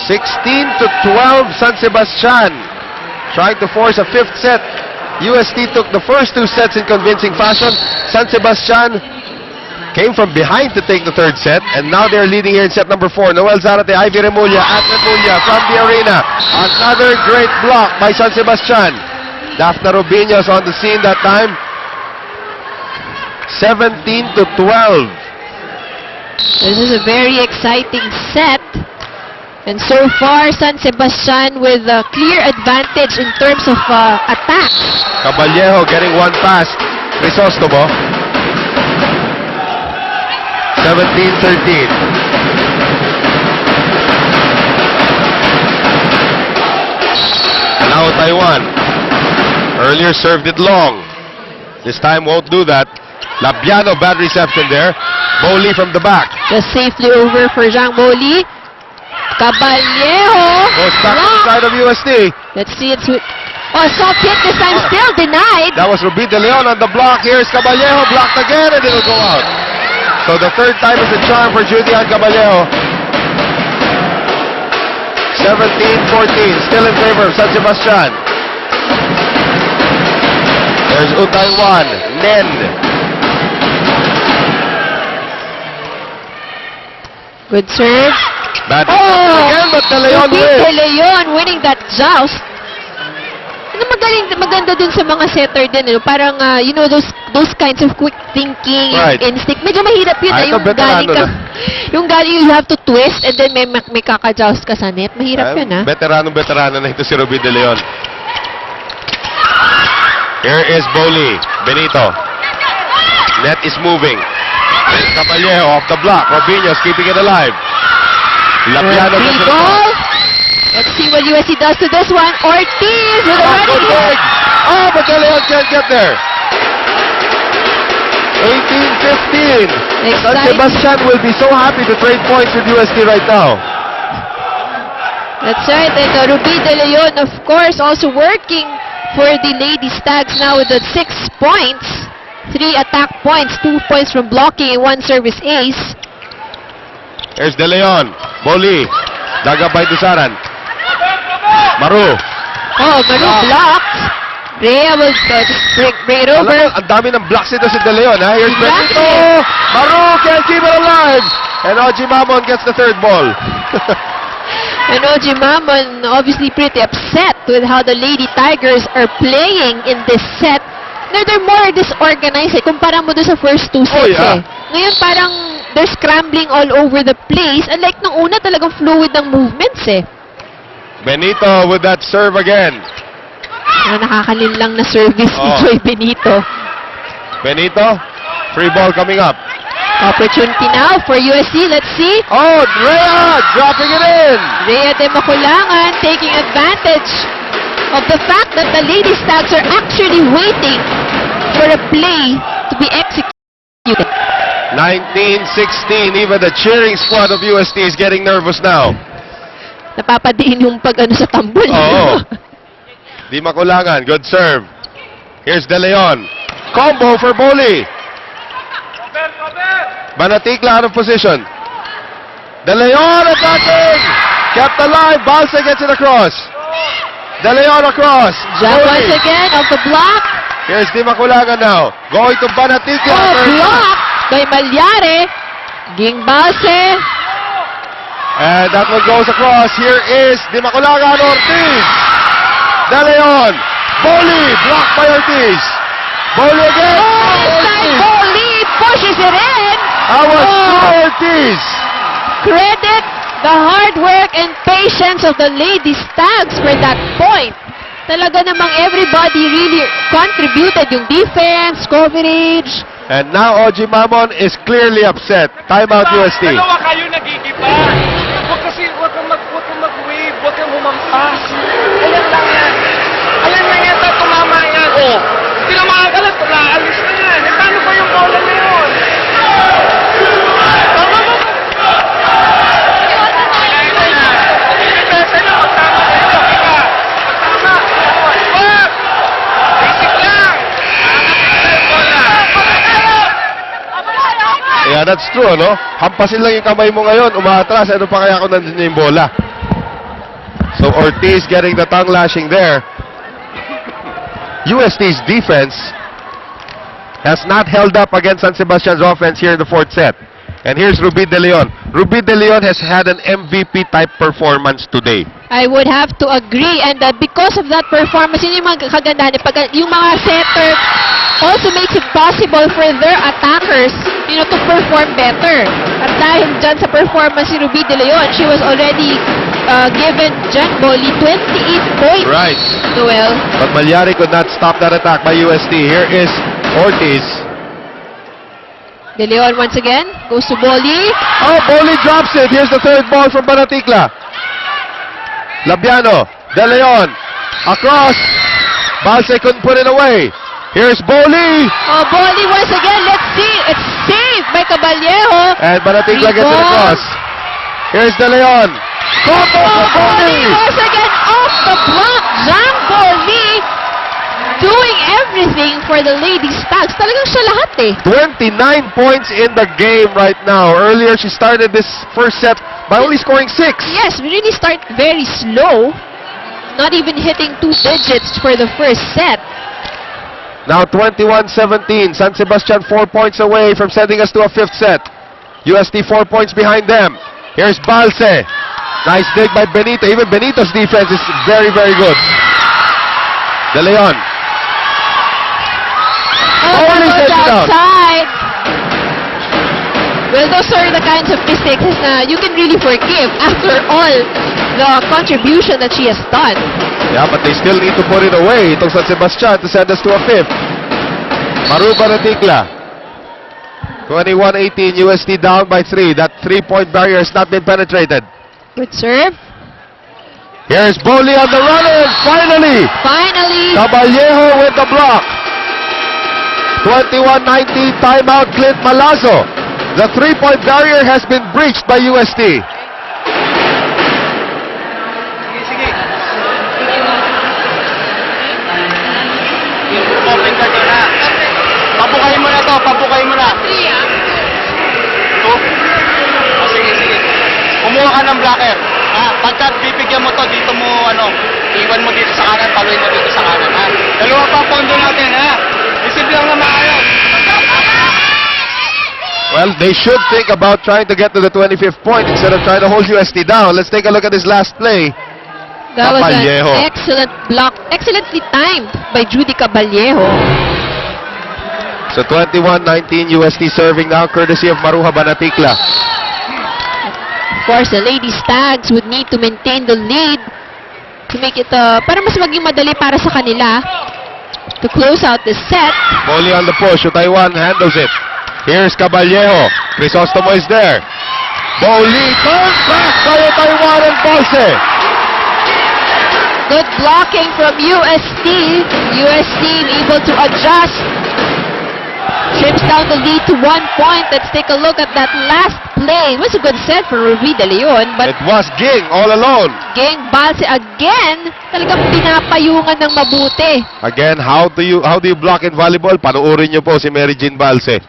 16-12, San Sebastian trying to force a fifth set. UST took the first two sets in convincing fashion. San Sebastian came from behind to take the third set, and now they're leading here in set number 4. Noel Zarate, Ivy Remulla, at Remulla from the arena. Another great block by San Sebastian. Daphne Rubiños on the scene that time. 17-12. This is a very exciting set. And so far, San Sebastian with a clear advantage in terms of attack. Caballejo getting one past Crisostomo. 17-13. And now Taiwan. Earlier served it long. This time won't do that. Labiano, bad reception there. Boli from the back. Just safely over for Zhang Boli. Caballejo. Goes back to the side of UST. Let's see it's with... Oh, soft hit this time, still denied. That was Ruby De Leon on the block. Here's Caballejo, blocked again, and it'll go out. So the third time is the charm for Judian Caballejo. 17-14, still in favor of San Sebastian. There's Taiwan, Nen. Good serve. Bad again, but De Leon wins. De Leon winning that joust. Maganda dun sa mga setter din. Parang, you know, those kinds of quick thinking, right. instinct. Medyo mahirap yun. Ito, veterano na. Yung galing you have to twist and then may kaka-joust ka sa net. Mahirap yun, ha? Veterano na ito si Ruby De Leon. Here is Boli. Benito. Net is moving. Caballejo off the block. Robinho's keeping it alive. Lapiano gets it. Let's see what USC does to this one. Ortiz with a running hit. Oh, but De Leon can't get there. 18-15. San Sebastian will be so happy to trade points with UST right now. That's right. And Ruby De Leon, of course, also working for the Lady Stags now with the 6 points. 3 attack points, 2 points from blocking, and 1 service ace. Here's De Leon. Boli. Daga by Dusaran. Maru. Oh, Maru blocked. Rhea will just bring it over. Ang dami ng blocks ito si De Leon, ha? Here's Benito. Maru can't keep it alive. And Oji Mamon gets the third ball. And Oji Mamon obviously pretty upset with how the Lady Tigers are playing in this set. They're more disorganized. Kumpara mo doon sa first 2 sets, eh. Ngayon parang they're scrambling all over the place. Unlike nung una, talagang fluid ng movements, eh. Benito with that serve again. Nakakalin lang na service ni Joy Benito. Benito, free ball coming up. Opportunity now for USC. Let's see. Oh, Rhea dropping it in. Rhea de Maculangan taking advantage of the fact that the Lady Stags are actually waiting for a play to be executed. 19-16. Even the cheering squad of UST is getting nervous now. Napapadiin yung pag-ano sa tambol. Oo. Di Maculangan. Good serve. Here's De Leon. Combo for Boli. Banatikla out of position. De Leon attacking. Kept alive. Balsa gets it across. De Leon across. Jump once again off the block. Here's Di Maculangan now. Going to Banatikla. Oh, block by Malyare. Ging Balse. And that one goes across. Here is Di Maculangan, Ortiz. De Leon. Boli. Blocked by Ortiz. Boli again. Oh, Boli pushes it in. That was Ortiz. Credit the hard work and patience of the Lady Stags for that point. Talaga namang everybody really contributed. Yung defense, coverage. And now Oji Mamon is clearly upset. Timeout UST. Dalawa kayo nagigiba. Huwag kang mag-wave, huwag kang humampas. Ayan lang yan. Ayan lang yan, tumama yan. Oh, hindi na makakalat, aalis na yan. E paano ba yung bola na yun? Yeah, that's true, no? Hampasin lang yung kamay mo ngayon, umaatras, ano pa kaya kung nandun yung bola? So Ortiz getting the tongue lashing there. UST's defense has not held up against San Sebastian's offense here in the fourth set. And here's Ruby De Leon. Ruby De Leon has had an MVP type performance today. I would have to agree, and because of that performance, yun yung mga kagandahan. Yung mga setter also makes it possible for their attackers, to perform better. At dahil dyan sa performance ni Ruby De Leon, she was already given Jan Boli 28 points. Right. Noel. But Malyari could not stop that attack by UST. Here is Ortiz. De Leon once again goes to Boli. Oh, Boli drops it. Here's the third ball from Banaticla. Labiano, De Leon, across. Balse couldn't put it away. Here's Boli. Oh, Boli once again. Let's see. It's saved by Caballero. And Banaticla gets it across. Here's De Leon. Boli once again off the block. Jang Boli doing everything for the Lady Stags. Talagang siya lahat eh. 29 points in the game right now. Earlier, she started this first set by only scoring 6. Yes, we really start very slow. Not even hitting 2 digits for the first set. Now 21-17. San Sebastian 4 points away from sending us to a fifth set. UST 4 points behind them. Here's Balse. Nice dig by Benito. Even Benito's defense is very, very good. De Leon. Boli sends it out. Outside. Well, those are the kinds of mistakes na you can really forgive after all the contribution that she has done. Yeah, but they still need to put it away. Itong San Sebastian to send us to a fifth. Maru Banaticla. 21-18, UST down by 3. That 3-point barrier has not been penetrated. Good serve. Here's Boli on the run and finally, Caballero with the block. 21-19, timeout Clint Malazzo. The 3-point barrier has been breached by UST. Sige. Open ka dyan ha. Pabukayin mo na to, pabukayin mo na. Ito? Sige. Kumuha ka ng blocker. Pagka bibigyan mo to, dito mo, iwan mo dito sa kanan, paluin mo dito sa kanan, ha? Dalawa pa pondo natin, ha? Isip lang na maayos. Well, they should think about trying to get to the 25th point instead of trying to hold UST down. Let's take a look at this last play. That was Caballero. an excellent block. Excellently timed by Judy Caballero. So 21-19, UST serving now courtesy of Maruha Banaticla. Of course, the Lady Stags would need to maintain the lead to make it, para mas maging madali para sa kanila to close out this set. Boli on the push. Taiwan handles it. Here's Caballero. Crisostomo is there. Boli turned back by Taiwan and Balse. Good blocking from UST. UST able to adjust. Trims down the lead to 1 point. Let's take a look at that last play. It was a good set for Ruby De Leon, but It was Ging all alone. Gang Balse again, talagang pinapayungan ng mabuti. Again, how do you block in volleyball? Panuorin niyo po si Mary Jean Balse.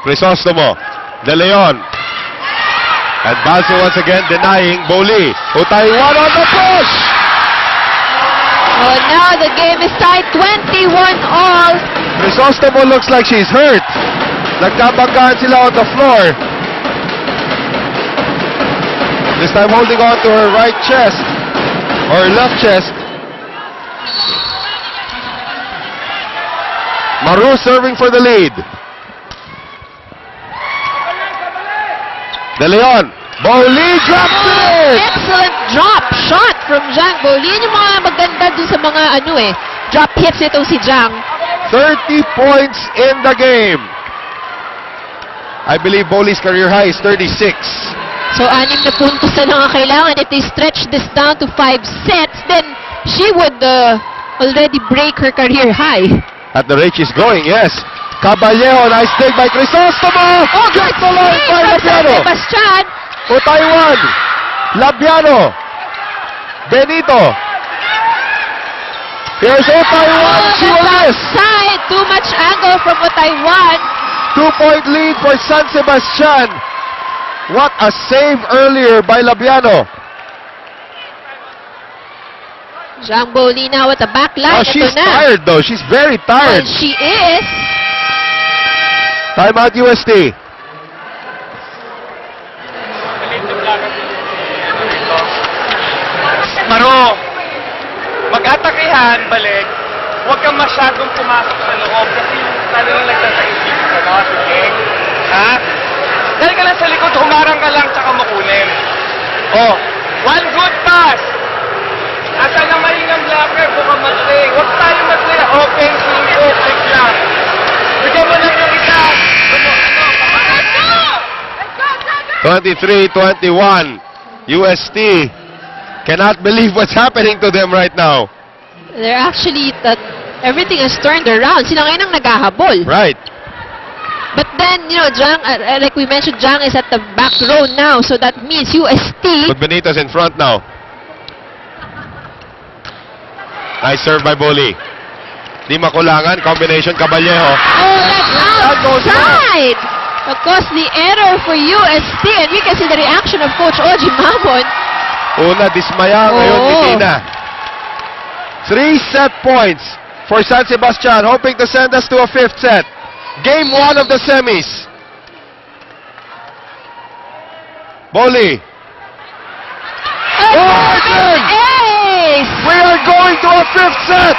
Crisostomo, De Leon. And Balse once again denying Boli. Taiwan on the push. Oh, now the game is tied 21-all. Crisostomo looks like she's hurt. Nagkabanggaan sila on the floor. This time holding on to her right chest. Or left chest. Maru serving for the lead. De Leon. Boli drops it! Excellent drop shot from Jang Boli. Yan yung mga maganda dun sa mga drop hits itong si Jang. 30 points in the game. I believe Boli's career high is 36. So, 6 na puntos na lang ang kailangan. If they stretch this down to 5 sets, then she would already break her career high. At the rate she's going, yes. Caballero, nice dig by Crisostomo. Oh, good Just the line by save from Labiano. Sebastian. Taiwan. Labiano. Benito. Here's Taiwan. She will miss. Side. Too much angle from Taiwan. 2-point lead for San Sebastian. What a save earlier by Labiano. Zhang Boli now at the back line. Oh, she's Ito na. tired though. She's very Well, tired. she is. Timeout UST. Maro, mag-atakihan, balik. Huwag kang masyadong pumasok sa loob kasi yung talagang nagsasaisip ka na, sige. Ha? Dahil ka lang sa likod, humarang ka lang tsaka makulim. Oh, one good pass. Asa na mahingang blocker, bukang mag-play. Huwag tayo mag-play. Open, swing, click lang. Bigyan mo lang yung isa. Ano? 23-21. UST cannot believe what's happening to them right now. They're actually, everything has turned around. Sila ngayon ang naghahabol. Right. But then, you know, Zhang, like we mentioned, Zhang is at the back row now. So that means UST. But Benito's in front now. Nice serve by Boli. Di makulangan. Combination Caballejo. Oh, that's That goes outside! Of course, the error for UST. And we can see the reaction of Coach Oji Mamon. Una, dismaya. Ngayon, Oo. hindi na. 3 set points for San Sebastian, hoping to send us to a 5th set. Game 1 of the semis. Boli. Oh, again! ace! We are going to a 5th set.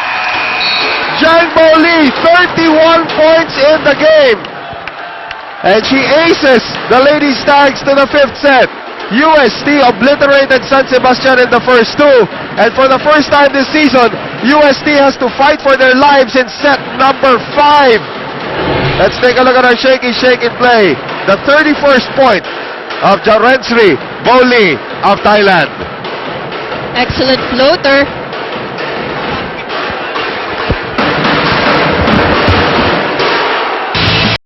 Zhang Boli, 31 points in the game. And she aces the Lady Stags to the 5th set. UST obliterated San Sebastian in the first two. And for the first time this season, UST has to fight for their lives in set number 5. Let's take a look at our shaky play. The 31st point of Jarensri Boli of Thailand. Excellent floater.